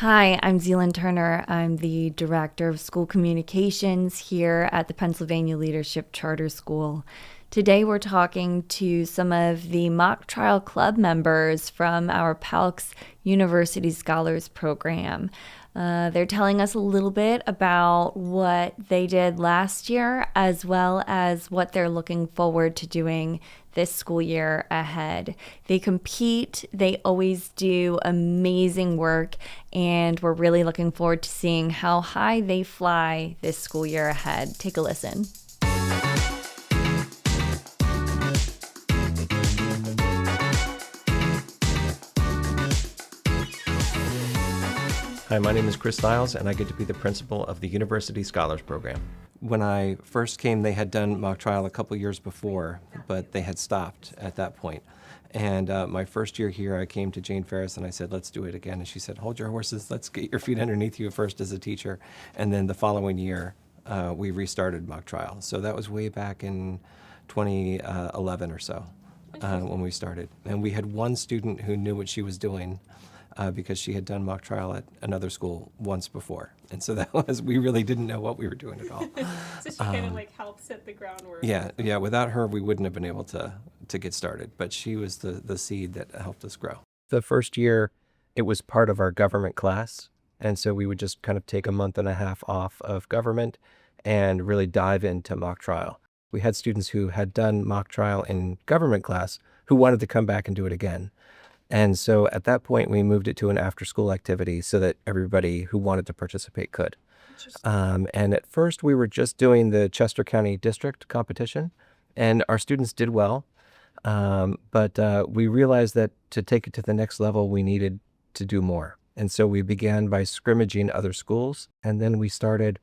Hi, I'm Zealand Turner. I'm the Director of School Communications here at the Pennsylvania Leadership Charter School. Today we're talking to some of the mock trial club members from our PALCS University Scholars Program. They're telling us a little bit about what they did last year as well as what they're looking forward to doing this school year ahead. They compete, they always do amazing work, and we're really looking forward to seeing how high they fly this school year ahead. Take a listen. Hi, my name is Chris Stiles, and I get to be the principal of the University Scholars Program. When I first came, they had done mock trial a couple years before, but they had stopped at that point. And my first year here, I came to Jane Ferris and I said, let's do it again. And she said, hold your horses, let's get your feet underneath you first as a teacher. And then the following year, we restarted mock trial. So that was way back in 2011 or so when we started. And we had one student who knew what she was doing, because she had done mock trial at another school once before. And so that was, we really didn't know what we were doing at all. So she kind of helped set the groundwork. Yeah, without her, we wouldn't have been able to get started. But she was the seed that helped us grow. The first year, it was part of our government class. And so we would just kind of take a month and a half off of government and really dive into mock trial. We had students who had done mock trial in government class who wanted to come back and do it again. And so at that point, we moved it to an after-school activity so that everybody who wanted to participate could. And at first, we were just doing the Chester County District competition, and our students did well. But we realized that to take it to the next level, we needed to do more. And so we began by scrimmaging other schools, and then we started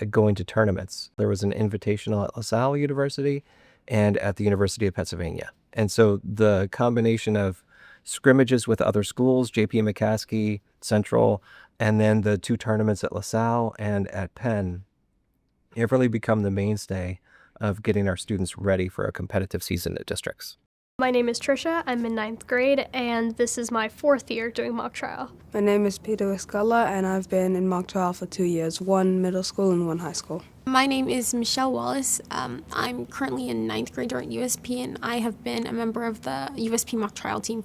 going to tournaments. There was an invitational at LaSalle University and at the University of Pennsylvania. And so the combination of scrimmages with other schools, J.P. McCaskey, Central, and then the two tournaments at LaSalle and at Penn, have really become the mainstay of getting our students ready for a competitive season at districts. My name is Trisha. I'm in 9th grade, and this is my 4th year doing mock trial. My name is Peter Escala, and I've been in mock trial for 2 years, one middle school and one high school. My name is Michelle Wallace. I'm currently in 9th grade here at USP, and I have been a member of the USP mock trial team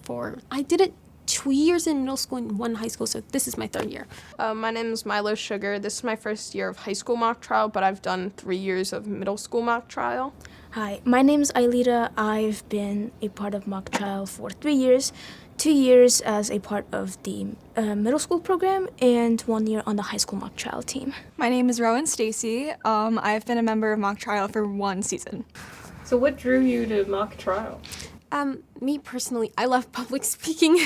I did it 2 years in middle school and one high school, so this is my 3rd year. My name is Milo Sugar. This is my first year of high school mock trial, but I've done 3 years of middle school mock trial. Hi, my name is Ailita. I've been a part of mock trial for 3 years, 2 years as a part of the middle school program, and 1 year on the high school mock trial team. My name is Rowan Stacy. I've been a member of mock trial for 1 season. So what drew you to mock trial? Me personally, I love public speaking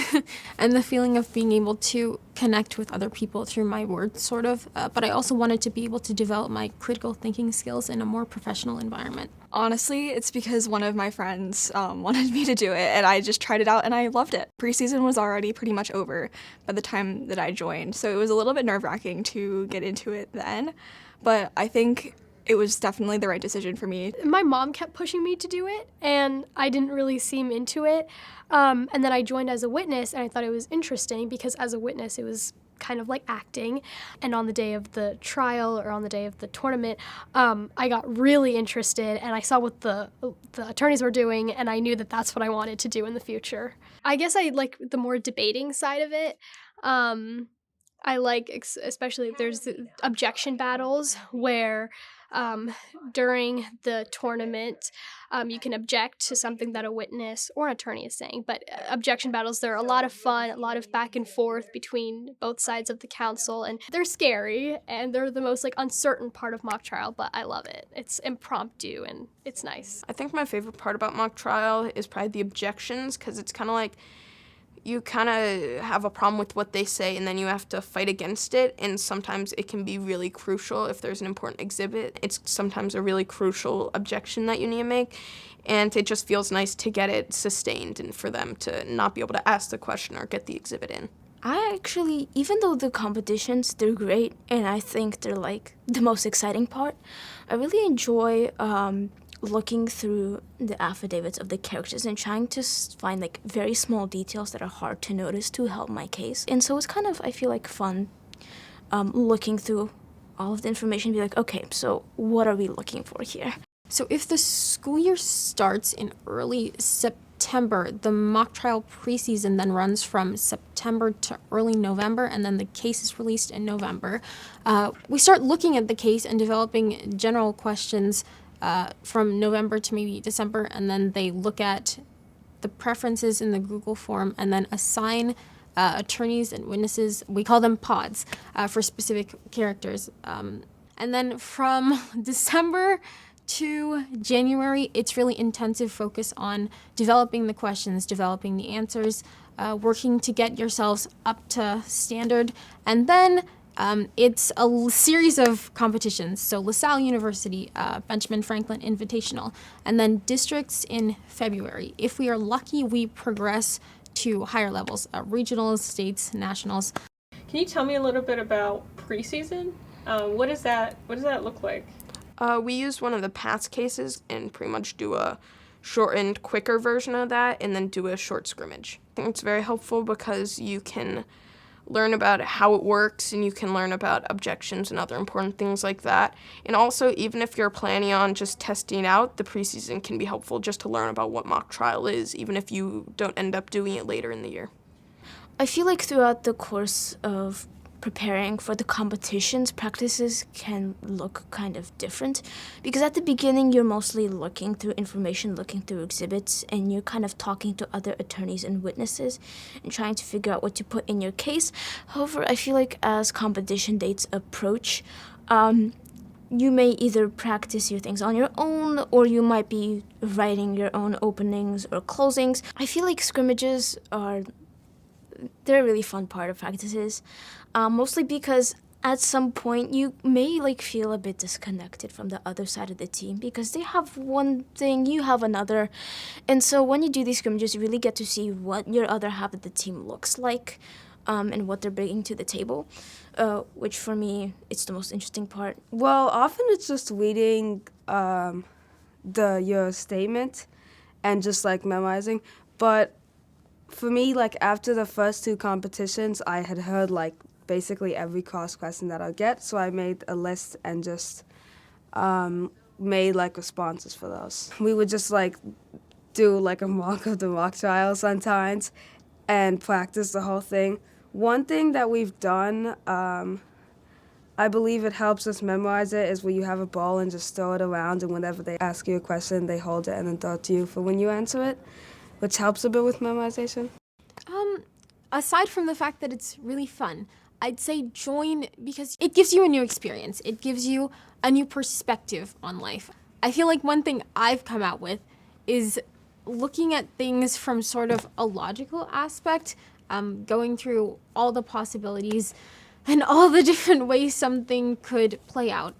and the feeling of being able to connect with other people through my words, sort of. But I also wanted to be able to develop my critical thinking skills in a more professional environment. Honestly, it's because one of my friends wanted me to do it, and I just tried it out, and I loved it. Preseason was already pretty much over by the time that I joined, so it was a little bit nerve-wracking to get into it then. But I think it was definitely the right decision for me. My mom kept pushing me to do it, and I didn't really seem into it. And then I joined as a witness, and I thought it was interesting because as a witness, it was kind of like acting. And on the day of the trial or on the day of the tournament, I got really interested, and I saw what the attorneys were doing, and I knew that that's what I wanted to do in the future. I guess I like the more debating side of it. I like, especially there's the objection battles where during the tournament, you can object to something that a witness or an attorney is saying. But objection battles, they're a lot of fun, a lot of back and forth between both sides of the council, and they're scary, and they're the most uncertain part of mock trial, but I love it. It's impromptu, and it's nice. I think my favorite part about mock trial is probably the objections, because it's kind of like you kind of have a problem with what they say, and then you have to fight against it, and sometimes it can be really crucial if there's an important exhibit. It's sometimes a really crucial objection that you need to make, and it just feels nice to get it sustained and for them to not be able to ask the question or get the exhibit in. I actually, even though the competitions, they're great, and I think they're the most exciting part, I really enjoy looking through the affidavits of the characters and trying to find like very small details that are hard to notice to help my case. And so it's kind of, I feel like, fun looking through all of the information and be like, okay, so what are we looking for here? So if the school year starts in early September, the mock trial preseason then runs from September to early November, and then the case is released in November. We start looking at the case and developing general questions from November to maybe December, and then they look at the preferences in the Google form and then assign attorneys and witnesses, we call them pods, for specific characters. And then from December to January, it's really intensive focus on developing the questions, developing the answers, working to get yourselves up to standard, and then it's a series of competitions. So LaSalle University, Benjamin Franklin Invitational, and then districts in February. If we are lucky, we progress to higher levels, regionals, states, nationals. Can you tell me a little bit about preseason? What does that look like? We use one of the PALCS cases and pretty much do a shortened, quicker version of that and then do a short scrimmage. I think it's very helpful because you can learn about how it works and you can learn about objections and other important things like that. And also, even if you're planning on just testing out, the preseason can be helpful just to learn about what mock trial is, even if you don't end up doing it later in the year. I feel like throughout the course of preparing for the competitions, practices can look kind of different because at the beginning you're mostly looking through information, looking through exhibits, and you're kind of talking to other attorneys and witnesses and trying to figure out what to put in your case. However, I feel like as competition dates approach, you may either practice your things on your own or you might be writing your own openings or closings. I feel like scrimmages they're a really fun part of practices, mostly because at some point you may feel a bit disconnected from the other side of the team because they have one thing, you have another. And so when you do these scrimmages, you really get to see what your other half of the team looks like and what they're bringing to the table, which for me, it's the most interesting part. Well, often it's just reading your statement and just memorizing. But for me, after the first two competitions, I had heard basically every cross question that I'd get, so I made a list and just made responses for those. We would just do a mock of the mock trial sometimes and practice the whole thing. One thing that we've done, I believe it helps us memorize it, is where you have a ball and just throw it around, and whenever they ask you a question, they hold it and then throw it to you for when you answer it, which helps a bit with memorization. Aside from the fact that it's really fun, I'd say join because it gives you a new experience. It gives you a new perspective on life. I feel like one thing I've come out with is looking at things from sort of a logical aspect, going through all the possibilities and all the different ways something could play out.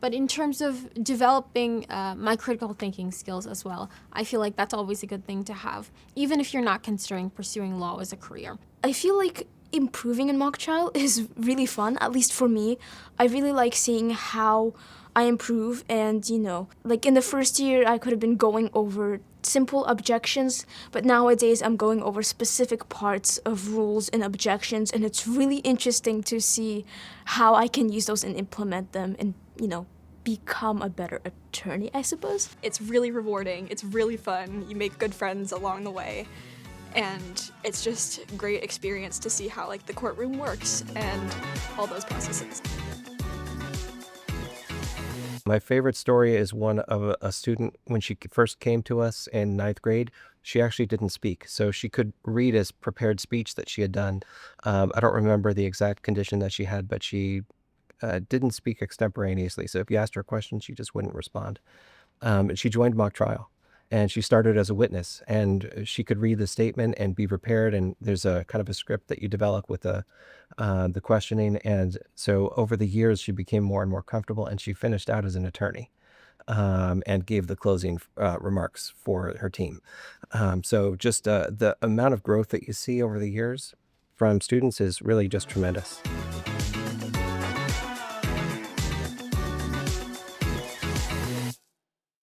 But in terms of developing my critical thinking skills as well, I feel like that's always a good thing to have, even if you're not considering pursuing law as a career. I feel like improving in mock trial is really fun, at least for me. I really like seeing how I improve, and in the first year I could have been going over simple objections, but nowadays I'm going over specific parts of rules and objections, and it's really interesting to see how I can use those and implement them and become a better attorney, I suppose. It's really rewarding, it's really fun, you make good friends along the way, and it's just a great experience to see how the courtroom works and all those processes. My favorite story is one of a student when she first came to us in 9th grade. She actually didn't speak, so she could read as prepared speech that she had done. I don't remember the exact condition that she had, but she didn't speak extemporaneously. So if you asked her a question, she just wouldn't respond. And she joined mock trial, and she started as a witness, and she could read the statement and be prepared. And there's a kind of a script that you develop with the questioning. And so over the years, she became more and more comfortable, and she finished out as an attorney and gave the closing remarks for her team. So just the amount of growth that you see over the years from students is really just tremendous.